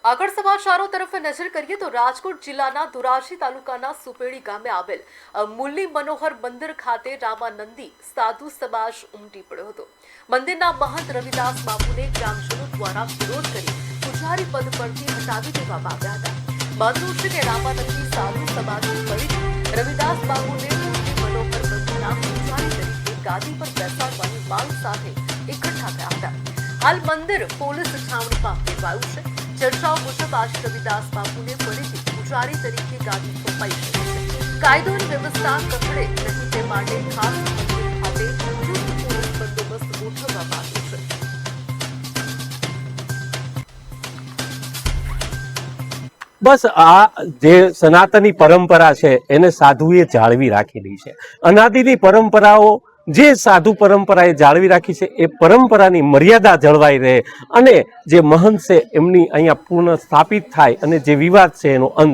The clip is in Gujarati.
આગળ સમાચારો તરફ નજર કરીએ તો રાજકોટ જિલ્લાના ધોરાજી તાલુકાના સુપેડી ગામે આવેલ મુરલી મનોહર મંદિર ખાતે રામાનંદી સાધુ સમાજ ઉમટી પડ્યો હતો। મંદિરના મહંત રવિદાસ બાપુને ગ્રામજનો દ્વારા વિરોધ કરી પૂજારી પદ પરથી હટાવી દેવામાં આવ્યા હતા। માનવું છે કે રામાનંદી સાધુ સમાજની ફરીથી રવિદાસ બાપુને મુરલી મનોહર મંદિરના પૂજારી તરીકે ગાદી પર બેસાડવાની માંગ સાથે એકઠા થયા હતા। હાલ મંદિર પોલીસ છાવણીમાં ફેરવાયું છે। ચર્ચાઓ મુજબ આજે રવિદાસ બાપુને ફરીથી પૂજારી તરીકે ગાદી સોંપાઈ શકે છે। કાયદો અને વ્યવસ્થા કથળે નહીં તે માટે ખાસ મંદિર ખાતે ચુસ્ત પોલીસ બંદોબસ્ત ગોઠવવામાં આવ્યો છે। બસ આ જે સનાતની પરંપરા છે એને સાધુએ જાળવી રાખેલી છે। અનાદિની પરંપરાઓ જે સાધુ પરંપરાએ જાળવી રાખી છે એ પરંપરાની મર્યાદા જળવાઈ રહે અને જે મહંત છે એમની અહીંયા પૂર્ણ સ્થાપિત થાય અને જે વિવાદ છે એનો અંત